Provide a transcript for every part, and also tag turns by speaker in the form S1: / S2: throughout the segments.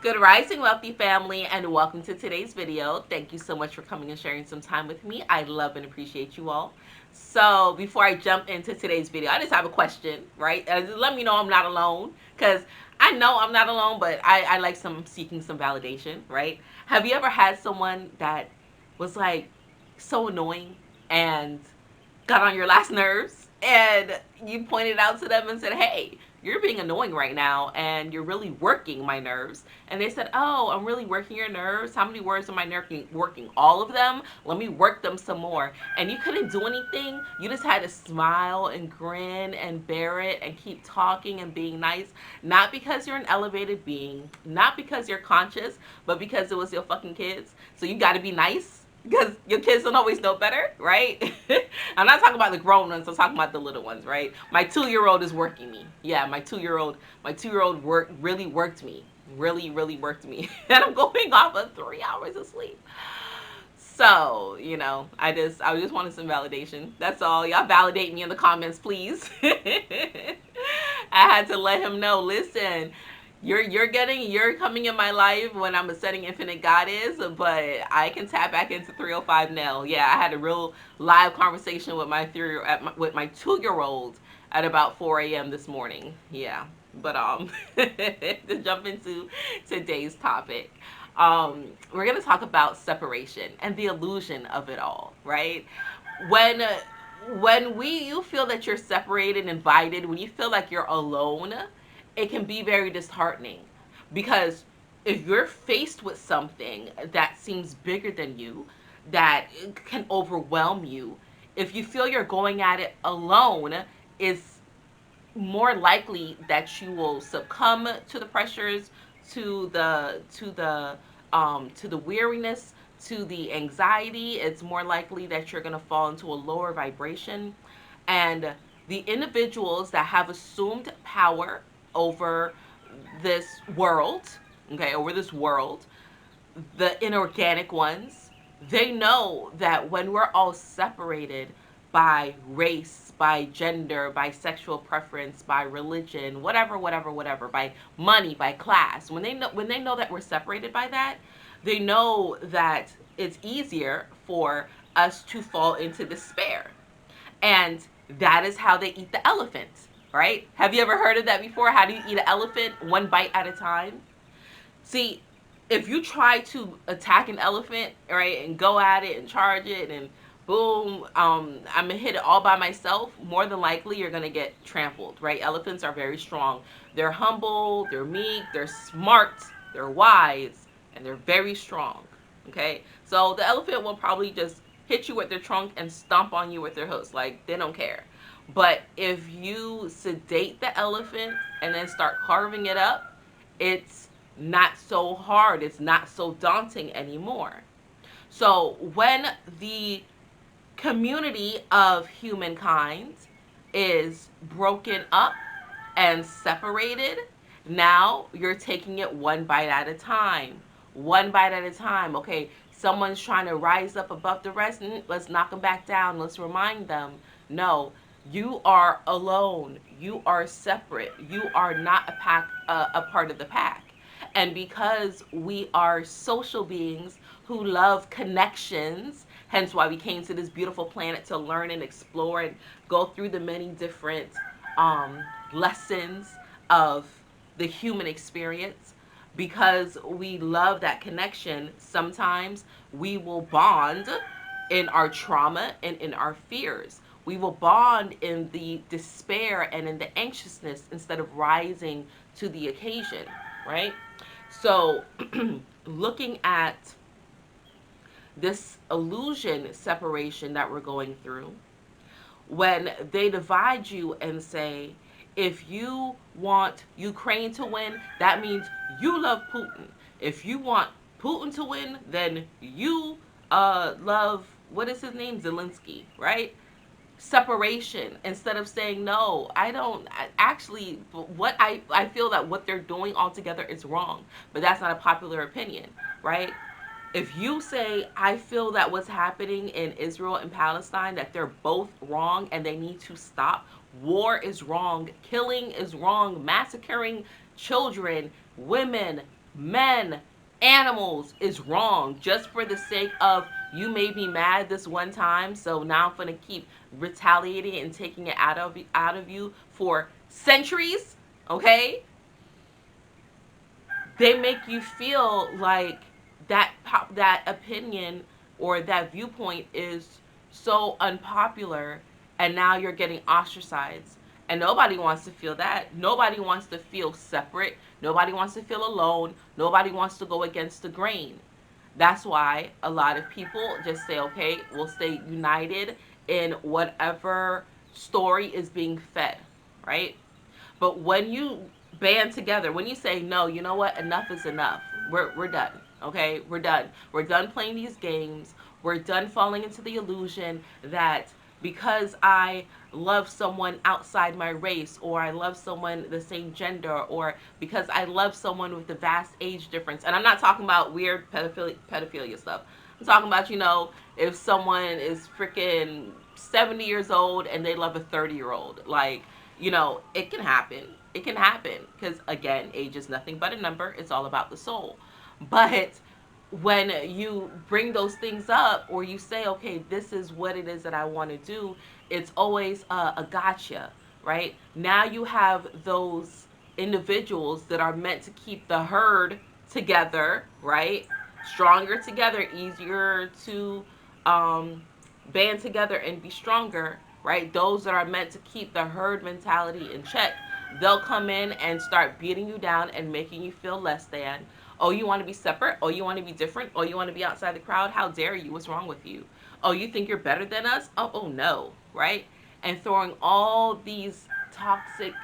S1: Good rising, wealthy family, and welcome to today's video. Thank you so much for coming and sharing some time with me. I love and appreciate you all. So before I jump into today's video, I just have a question, right? Just let me know I'm not alone, because I know I'm not alone, but I like seeking some validation, right? Have you ever had someone that was like so annoying and got on your last nerves, and you pointed out to them and said, hey, you're being annoying right now and you're really working my nerves? And they said, oh, I'm really working your nerves. How many words am I working? All of them? Let me work them some more. And you couldn't do anything. You just had to smile and grin and bear it and keep talking and being nice. Not because you're an elevated being, not because you're conscious, but because it was your fucking kids. So you got to be nice because your kids don't always know better, right? I'm not talking about the grown ones. I'm talking about the little ones, right? My 2-year-old is working me. Yeah, my 2-year-old really worked me, really worked me, and I'm going off of 3 hours of sleep. So, I just wanted some validation. That's all. Y'all validate me in the comments, please. I had to let him know, listen, you're coming in my life when I'm ascending infinite goddess, but I can tap back into 305 now. Yeah, I had a real live conversation with with my 2-year-old at about 4 a.m. this morning. Yeah. But to jump into today's topic, we're going to talk about separation and the illusion of it all, right? When you feel that you're separated and divided, when you feel like you're alone, it can be very disheartening, because if you're faced with something that seems bigger than you, that can overwhelm you, if you feel you're going at it alone, is more likely that you will succumb to the pressures, to the weariness, to the anxiety. It's more likely that you're going to fall into a lower vibration. And the individuals that have assumed power over this world, okay, over this world, the inorganic ones, they know that when we're all separated by race, by gender, by sexual preference, by religion, whatever, by money, by class, when they know that we're separated by that, they know that it's easier for us to fall into despair. And that is how they eat the elephant, right? Have you ever heard of that before? How do you eat an elephant? One bite at a time. See, if you try to attack an elephant, right, and go at it and charge it and boom, I'm gonna hit it all by myself, more than likely you're gonna get trampled, right? Elephants are very strong. They're humble, they're meek, they're smart, they're wise, and they're very strong. Okay? So the elephant will probably just hit you with their trunk and stomp on you with their hooves. Like, they don't care. But if you sedate the elephant and then start carving it up, it's not so hard. It's not so daunting anymore. So when the community of humankind is broken up and separated, now you're taking it one bite at a time. One bite at a time. Okay, someone's trying to rise up above the rest. Let's knock them back down. Let's remind them, no, you are alone. You are separate. You are not a part of the pack. And because we are social beings who love connections, hence why we came to this beautiful planet to learn and explore and go through the many different lessons of the human experience, because we love that connection, sometimes we will bond in our trauma and in our fears. We will bond in the despair and in the anxiousness instead of rising to the occasion, right? So, looking at this illusion separation that we're going through, when they divide you and say, if you want Ukraine to win, that means you love Putin. If you want Putin to win, then you love, what is his name? Zelensky, right? Separation, instead of saying, no, I don't actually, I feel that what they're doing altogether is wrong, but that's not a popular opinion, right? If you say, I feel that what's happening in Israel and Palestine, that they're both wrong and they need to stop, war is wrong, killing is wrong, massacring children, women, men, animals is wrong just for the sake of you made me mad this one time, so now I'm gonna keep retaliating and taking it out of you for centuries. Okay, they make you feel like that opinion or that viewpoint is so unpopular, and now you're getting ostracized, and nobody wants to feel that. Nobody wants to feel separate. Nobody wants to feel alone. Nobody wants to go against the grain. That's why a lot of people just say, okay, we'll stay united in whatever story is being fed, right? But when you band together, when you say, no, you know what, enough is enough, we're done, okay? We're done. We're done playing these games. We're done falling into the illusion that because I love someone outside my race, or I love someone the same gender, or because I love someone with a vast age difference. And I'm not talking about weird pedophilia stuff. I'm talking about, if someone is freaking 70 years old and they love a 30-year-old. Like, it can happen. It can happen because, again, age is nothing but a number. It's all about the soul. But when you bring those things up, or you say, okay, this is what it is that I want to do, it's always a gotcha, right? Now you have those individuals that are meant to keep the herd together, right? Stronger together, easier to um, band together and be stronger, right? Those that are meant to keep the herd mentality in check, they'll come in and start beating you down and making you feel less than. Oh, you want to be separate? Oh, you want to be different? Oh, you want to be outside the crowd? How dare you? What's wrong with you? Oh, you think you're better than us? Oh no, right? And throwing all these toxic,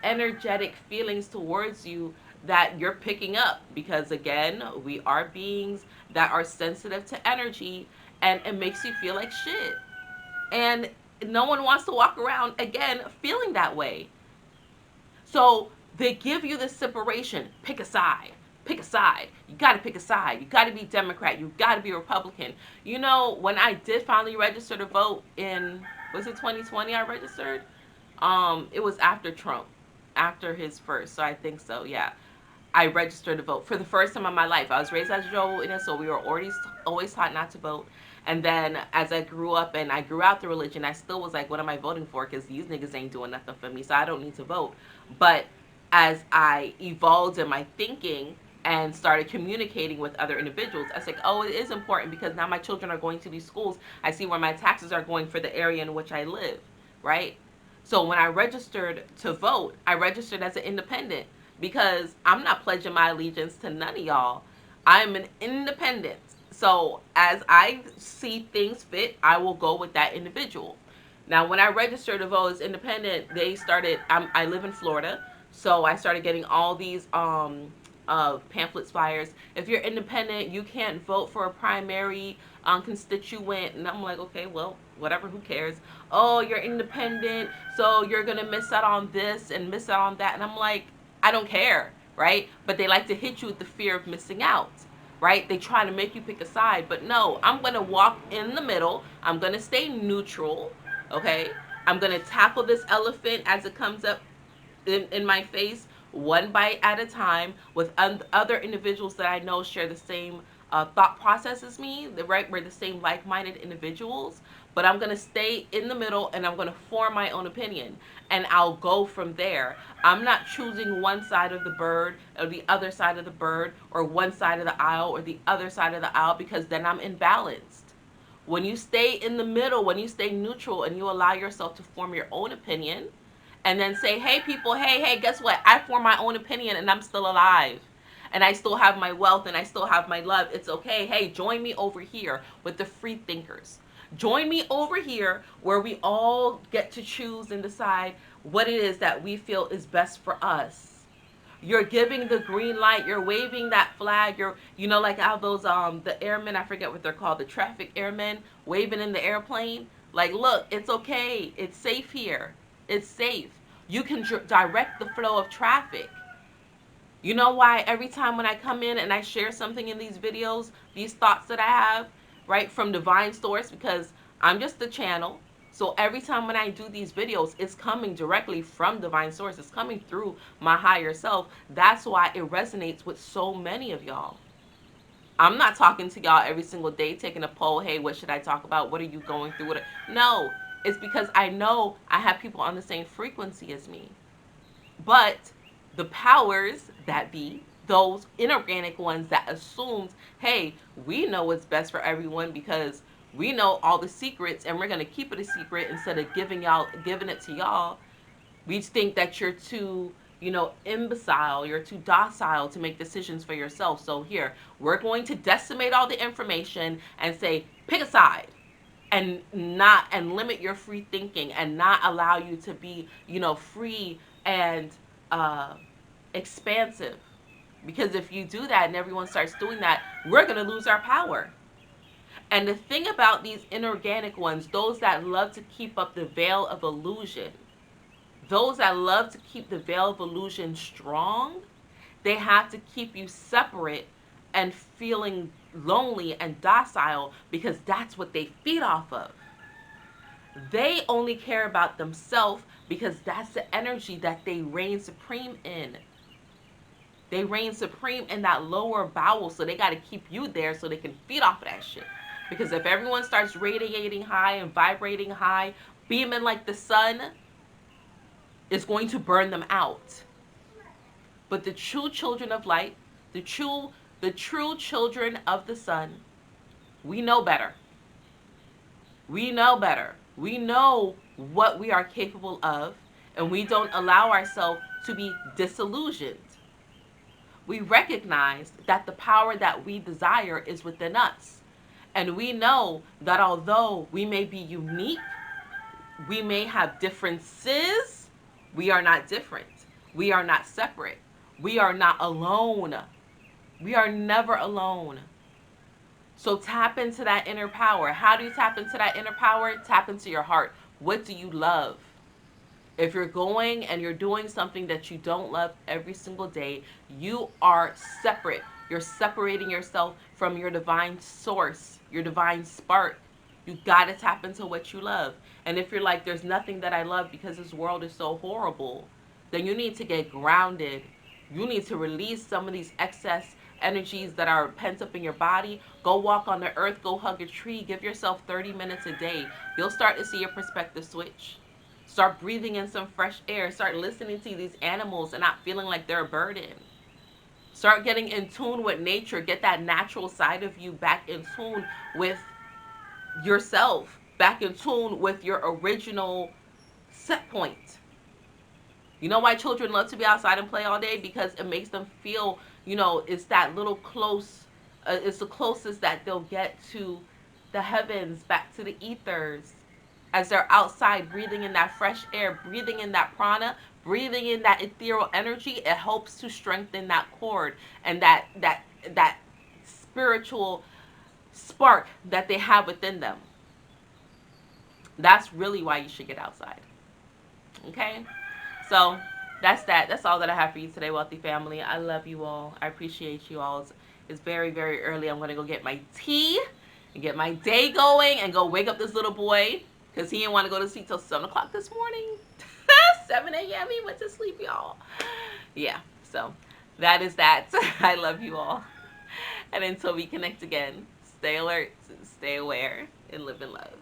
S1: energetic feelings towards you that you're picking up, because again, we are beings that are sensitive to energy, and it makes you feel like shit. And no one wants to walk around again feeling that way. So they give you this separation. Pick a side. Pick a side. You got to pick a side. You got to be Democrat. You got to be Republican. When I did finally register to vote in, was it 2020 I registered? It was after Trump, after his first. So I think so, yeah. I registered to vote for the first time in my life. I was raised as a Jehovah's Witness, so we were always taught not to vote. And then as I grew up and I grew out the religion, I still was like, what am I voting for? Because these niggas ain't doing nothing for me, so I don't need to vote. But as I evolved in my thinking and started communicating with other individuals, I was like, oh, it is important because now my children are going to these schools. I see where my taxes are going for the area in which I live, right? So when I registered to vote, I registered as an independent because I'm not pledging my allegiance to none of y'all. I'm an independent. So as I see things fit, I will go with that individual. Now, when I registered to vote as independent, they started. I live in Florida, so I started getting all these pamphlets, flyers. If you're independent, you can't vote for a primary constituent, and I'm like, okay, well, whatever. Who cares? Oh, you're independent, so you're gonna miss out on this and miss out on that, and I'm like, I don't care, right? But they like to hit you with the fear of missing out, right? They try to make you pick a side, but no, I'm gonna walk in the middle. I'm gonna stay neutral, okay? I'm gonna tackle this elephant as it comes up in my face, one bite at a time, with other individuals that I know share the same thought process as me, right? We're the same like-minded individuals, but I'm gonna stay in the middle and I'm gonna form my own opinion, and I'll go from there. I'm not choosing one side of the bird or the other side of the bird, or one side of the aisle or the other side of the aisle, because then I'm imbalanced. When you stay in the middle, when you stay neutral and you allow yourself to form your own opinion, and then say, hey, people, hey, guess what? I form my own opinion and I'm still alive. And I still have my wealth and I still have my love. It's okay. Hey, join me over here with the free thinkers. Join me over here where we all get to choose and decide what it is that we feel is best for us. You're giving the green light. You're waving that flag. Like how those the airmen, I forget what they're called, the traffic airmen, waving in the airplane. Like, look, it's okay. It's safe here. It's safe. You can direct the flow of traffic. You know why every time when I come in and I share something in these videos, these thoughts that I have, right, from divine source, because I'm just the channel. So every time when I do these videos, it's coming directly from divine source. It's coming through my higher self. That's why it resonates with so many of y'all. I'm not talking to y'all every single day, taking a poll. Hey, what should I talk about? What are you going through? No, it's because I know I have people on the same frequency as me. But the powers that be, those inorganic ones that assumed, hey, we know what's best for everyone because we know all the secrets and we're gonna keep it a secret instead of giving it to y'all. We think that you're too, imbecile, you're too docile to make decisions for yourself. So here, we're going to decimate all the information and say, pick a side and limit your free thinking and not allow you to be, free and uh expansive. Because if you do that and everyone starts doing that, we're going to lose our power. And the thing about these inorganic ones, those that love to keep up the veil of illusion, those that love to keep the veil of illusion strong, they have to keep you separate and feeling lonely and docile because that's what they feed off of. They only care about themselves because that's the energy that they reign supreme in. They reign supreme in that lower bowel, so they got to keep you there so they can feed off of that shit. Because if everyone starts radiating high and vibrating high, beaming like the sun, it's going to burn them out. But the true children of light, the true children of the sun, we know better. We know better. We know what we are capable of, and we don't allow ourselves to be disillusioned. We recognize that the power that we desire is within us. And we know that although we may be unique, we may have differences, we are not different. We are not separate. We are not alone. We are never alone. So tap into that inner power. How do you tap into that inner power? Tap into your heart. What do you love? If you're going and you're doing something that you don't love every single day, you are separate. You're separating yourself from your divine source, your divine spark. You got to tap into what you love. And if you're like, there's nothing that I love because this world is so horrible, then you need to get grounded. You need to release some of these excess energies that are pent up in your body. Go walk on the earth, go hug a tree, give yourself 30 minutes a day. You'll start to see your perspective switch. Start breathing in some fresh air. Start listening to these animals and not feeling like they're a burden. Start getting in tune with nature. Get that natural side of you back in tune with yourself, back in tune with your original set point. You know why children love to be outside and play all day? Because it makes them feel, it's that little close, it's the closest that they'll get to the heavens, back to the ethers. As they're outside breathing in that fresh air, breathing in that prana, breathing in that ethereal energy, it helps to strengthen that cord and that spiritual spark that they have within them. That's really why you should get outside. Okay? So that's that. That's all that I have for you today, wealthy family. I love you all. I appreciate you all. It's very, very early. I'm going to go get my tea and get my day going and go wake up this little boy because he didn't want to go to sleep till 7 o'clock this morning. 7 a.m. He went to sleep, y'all. Yeah, so that is that. I love you all. And until we connect again, stay alert, stay aware, and live in love.